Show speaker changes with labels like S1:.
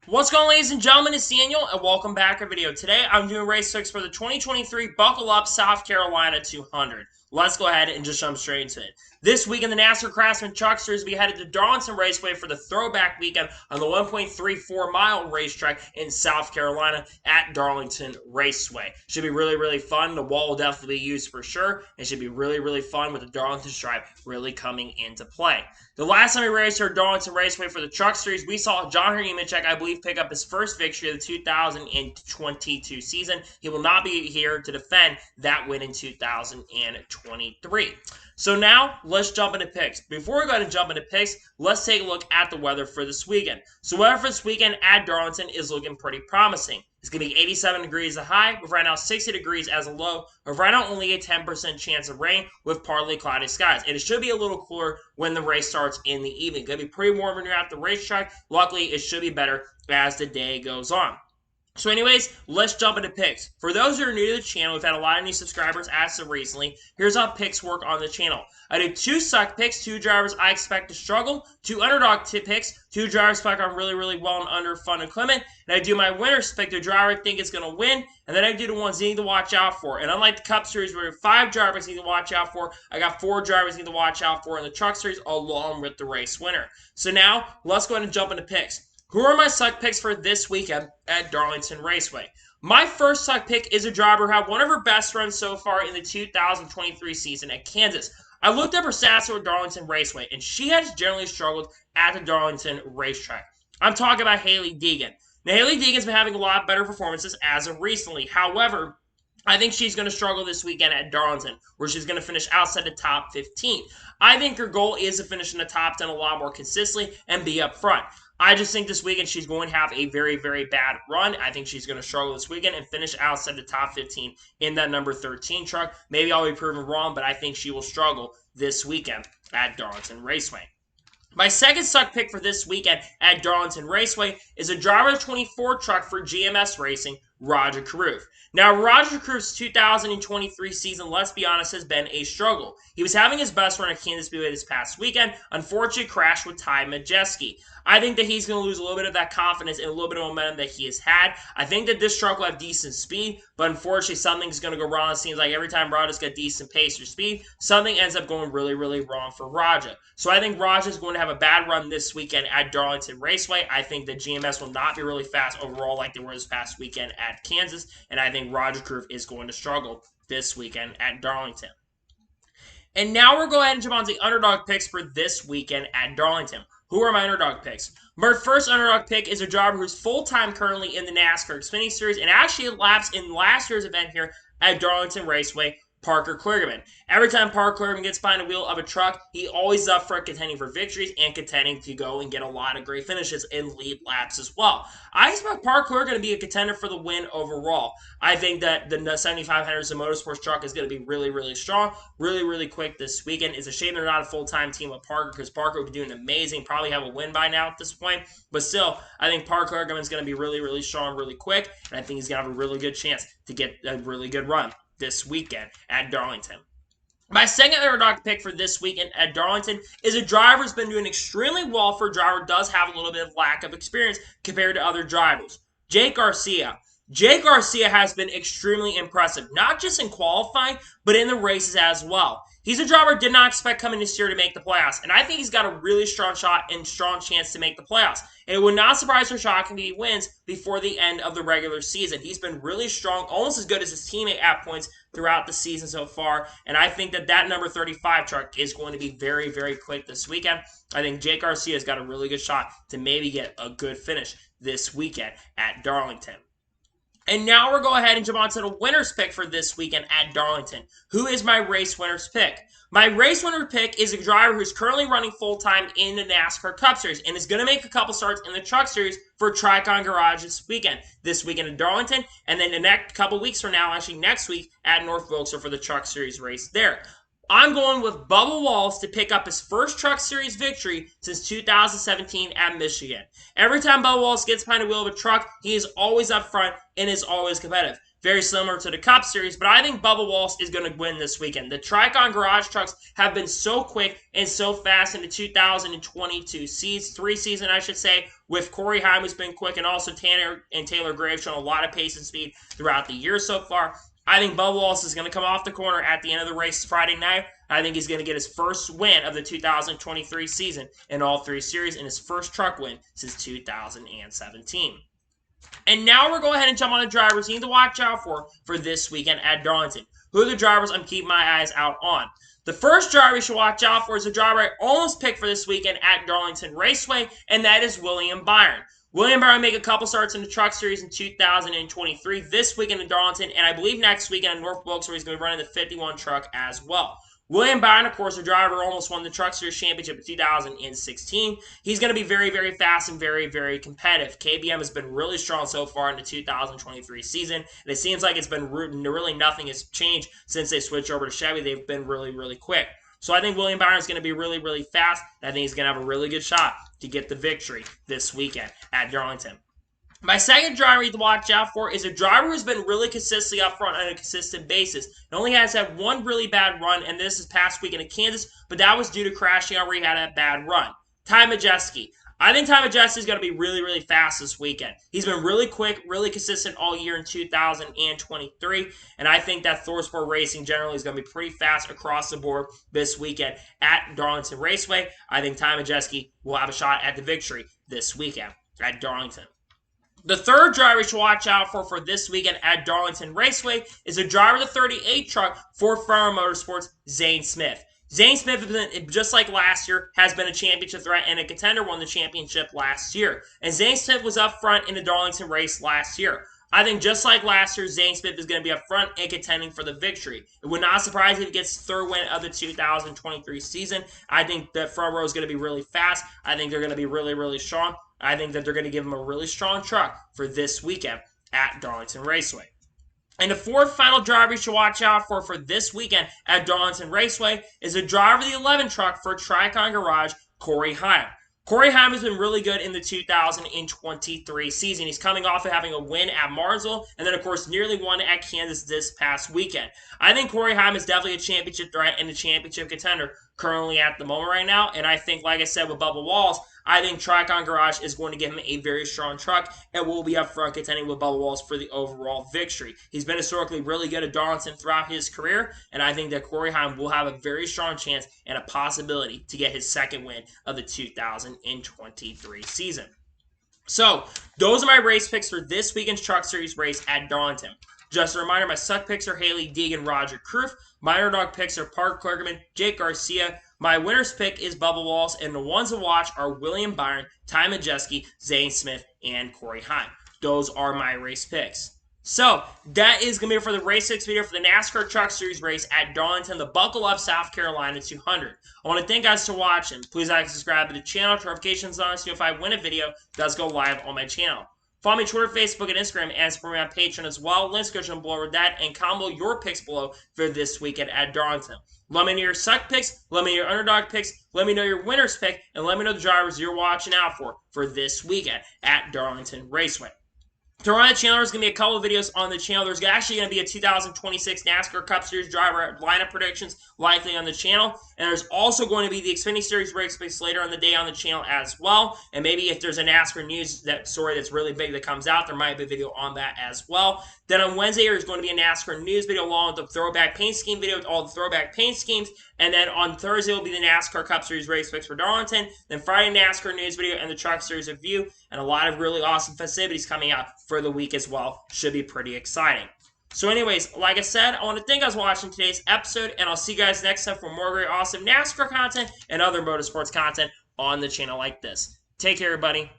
S1: What's going on, ladies and gentlemen? It's Daniel, and welcome back to our video. Today, I'm doing race 6 for the 2023 Buckle Up South Carolina 200. Let's go ahead and just jump straight into it. This week in the NASCAR Craftsman Truck Series, we headed to Darlington Raceway for the throwback weekend on the 1.34-mile racetrack in South Carolina at Darlington Raceway. Should be really, really fun. The wall will definitely be used for sure. It should be really, really fun with the Darlington stripe really coming into play. The last time we raced here at Darlington Raceway for the Truck Series, we saw John Hunter Nemechek, I believe, pick up his first victory of the 2022 season. He will not be here to defend that win in 2023. So now, let's jump into picks. Before we go ahead and jump into picks, let's take a look at the weather for this weekend. So weather for this weekend at Darlington is looking pretty promising. It's going to be 87 degrees as a high, with right now 60 degrees as a low, with right now only a 10% chance of rain with partly cloudy skies. And it should be a little cooler when the race starts in the evening. It's going to be pretty warm when you're at the racetrack. Luckily, it should be better as the day goes on. So anyways, let's jump into picks. For those who are new to the channel, we've had a lot of new subscribers as of recently. Here's how picks work on the channel. I do 2 suck picks, 2 drivers I expect to struggle, 2 underdog picks, 2 drivers I expect really, really well and under fun and Clement, and I do my winners pick the driver I think is going to win, and then I do the ones you need to watch out for. And unlike the Cup Series where 5 drivers need to watch out for, I got 4 drivers need to watch out for in the Truck Series along with the race winner. So now, let's go ahead and jump into picks. Who are my suck picks for this weekend at Darlington Raceway? My first suck pick is a driver who had one of her best runs so far in the 2023 season at Kansas. I looked up her stats at Darlington Raceway, and she has generally struggled at the Darlington racetrack. I'm talking about Hailie Deegan. Now, Hailie Deegan's been having a lot better performances as of recently. However, I think she's going to struggle this weekend at Darlington, where she's going to finish outside the top 15. I think her goal is to finish in the top 10 a lot more consistently and be up front. I just think this weekend she's going to have a very, very bad run. I think she's going to struggle this weekend and finish outside the top 15 in that number 13 truck. Maybe I'll be proven wrong, but I think she will struggle this weekend at Darlington Raceway. My second suck pick for this weekend at Darlington Raceway is a driver 24 truck for GMS Racing, Rajah Caruth. Now, Rajah Caruth's 2023 season, let's be honest, has been a struggle. He was having his best run at Kansas Speedway this past weekend. Unfortunately, crashed with Ty Majeski. I think that he's going to lose a little bit of that confidence and a little bit of momentum that he has had. I think that this truck will have decent speed, but unfortunately, something's going to go wrong. It seems like every time Rajah's got decent pace or speed, something ends up going really, really wrong for Rajah. So I think Rajah's going to have a bad run this weekend at Darlington Raceway. I think that GMS will not be really fast overall like they were this past weekend at Kansas, and I think Rajah Caruth is going to struggle this weekend at Darlington. And now we're going to go ahead and jump on to the underdog picks for this weekend at Darlington. Who are my underdog picks? My first underdog pick is a driver who's full-time currently in the NASCAR Xfinity Series and actually lapsed in last year's event here at Darlington Raceway, Parker Kligerman. Every time Parker Kligerman gets behind the wheel of a truck, he always is up for contending for victories and contending to go and get a lot of great finishes and lead laps as well. I expect Parker Kligerman to be a contender for the win overall. I think that the 7500 Motorsports truck is going to be really, really strong, really, really quick this weekend. It's a shame they're not a full-time team with Parker because Parker would be doing amazing, probably have a win by now at this point. But still, I think Parker Kligerman is going to be really, really strong, really quick, and I think he's going to have a really good chance to get a really good run this weekend at Darlington. My second underdog pick for this weekend at Darlington is a driver who's been doing extremely well for a driver who does have a little bit of lack of experience compared to other drivers. Jake Garcia. Jake Garcia has been extremely impressive, not just in qualifying, but in the races as well. He's a driver I did not expect coming this year to make the playoffs, and I think he's got a really strong shot and strong chance to make the playoffs. And it would not surprise or shock him if he wins before the end of the regular season. He's been really strong, almost as good as his teammate at points throughout the season so far, and I think that number 35 truck is going to be very, very quick this weekend. I think Jake Garcia's got a really good shot to maybe get a good finish this weekend at Darlington. And now we're going ahead and jump on to the winner's pick for this weekend at Darlington. Who is my race winner's pick? My race winner pick is a driver who's currently running full-time in the NASCAR Cup Series and is going to make a couple starts in the Truck Series for Tricon Garage this weekend in Darlington, and then the next couple weeks from now, actually next week, at North Wilkesboro for the Truck Series race there. I'm going with Bubba Wallace to pick up his first Truck Series victory since 2017 at Michigan. Every time Bubba Wallace gets behind the wheel of a truck, he is always up front and is always competitive. very similar to the Cup Series, but I think Bubba Wallace is going to win this weekend. The Tricon Garage trucks have been so quick and so fast in the 2022 season, I should say, with Corey Heim, who's been quick, and also Tanner and Taylor Graves showing a lot of pace and speed throughout the year so far. I think Bubba Wallace is going to come off the corner at the end of the race Friday night. I think he's going to get his first win of the 2023 season in all three series and his first truck win since 2017. And now we're going ahead and jump on the drivers you need to watch out for this weekend at Darlington. Who are the drivers I'm keeping my eyes out on? The first driver you should watch out for is a driver I almost picked for this weekend at Darlington Raceway, and that is William Byron. William Byron made a couple starts in the Truck Series in 2023, this weekend in Darlington, and I believe next weekend in North Wilkes, where he's going to be running the 51 truck as well. William Byron, of course, the driver almost won the Truck Series Championship in 2016. He's going to be very, very fast and very, very competitive. KBM has been really strong so far in the 2023 season, and it seems like it's been really nothing has changed since they switched over to Chevy. They've been really, really quick. So I think William Byron is going to be really, really fast, and I think he's going to have a really good shot to get the victory this weekend at Darlington. My second driver you need to watch out for is a driver who's been really consistently up front on a consistent basis. It only has had one really bad run, and this is past weekend in Kansas, but that was due to crashing out where he had a bad run. Ty Majeski. I think Ty Majeski is going to be really, really fast this weekend. He's been really quick, really consistent all year in 2023, and I think that ThorSport Racing generally is going to be pretty fast across the board this weekend at Darlington Raceway. I think Ty Majeski will have a shot at the victory this weekend at Darlington. The third driver you should watch out for this weekend at Darlington Raceway is a driver of the 38 truck for Farmer Motorsports, Zane Smith. Zane Smith, just like last year, has been a championship threat and a contender, won the championship last year. And Zane Smith was up front in the Darlington race last year. I think just like last year, Zane Smith is going to be up front and contending for the victory. It would not surprise if he gets third win of the 2023 season. I think that front row is going to be really fast. I think they're going to be really, really strong. I think that they're going to give him a really strong truck for this weekend at Darlington Raceway. And the fourth final driver you should watch out for this weekend at Darlington Raceway is a driver of the 11 truck for Tricon Garage, Corey Heim. Corey Heim has been really good in the 2023 season. He's coming off of having a win at Martinsville, and then, of course, nearly won at Kansas this past weekend. I think Corey Heim is definitely a championship threat and a championship contender currently at the moment right now. And I think, like I said with Bubba Wallace, I think Tricon Garage is going to give him a very strong truck and will be up front contending with Bubba Wallace for the overall victory. He's been historically really good at Darlington throughout his career, and I think that Corey Heim will have a very strong chance and a possibility to get his second win of the 2023 season. So, those are my race picks for this weekend's Truck Series race at Darlington. Just a reminder, my suck picks are Haley Deegan, Roger Kroof. My underdog picks are Park Kligerman, Jake Garcia. My winner's pick is Bubba Wallace, and the ones to watch are William Byron, Ty Majeski, Zane Smith, and Corey Heim. Those are my race picks. So, that is going to be it for the Race 6 video for the NASCAR Truck Series race at Darlington, the Buckle Up South Carolina 200. I want to thank you guys for watching. Please like and subscribe to the channel. Notifications on so if I win a video, it does go live on my channel. Follow me on Twitter, Facebook, and Instagram, and support me on Patreon as well. Links description below with that, and comment your picks below for this weekend at Darlington. Let me know your suck picks, let me know your underdog picks, let me know your winner's pick, and let me know the drivers you're watching out for this weekend at Darlington Raceway. So on the channel, there's going to be a couple of videos on the channel. There's actually going to be a 2026 NASCAR Cup Series driver lineup predictions likely on the channel. And there's also going to be the Xfinity Series race picks later on the day on the channel as well. And maybe if there's a NASCAR news story that's really big that comes out, there might be a video on that as well. Then on Wednesday, there's going to be a NASCAR news video along with the throwback paint scheme video with all the throwback paint schemes. And then on Thursday will be the NASCAR Cup Series race picks for Darlington. Then Friday, NASCAR news video and the Truck Series review. And a lot of really awesome festivities coming out for the week as well. Should be pretty exciting. So anyways, like I said, I want to thank you guys for watching today's episode. And I'll see you guys next time for more great awesome NASCAR content and other motorsports content on the channel like this. Take care, everybody.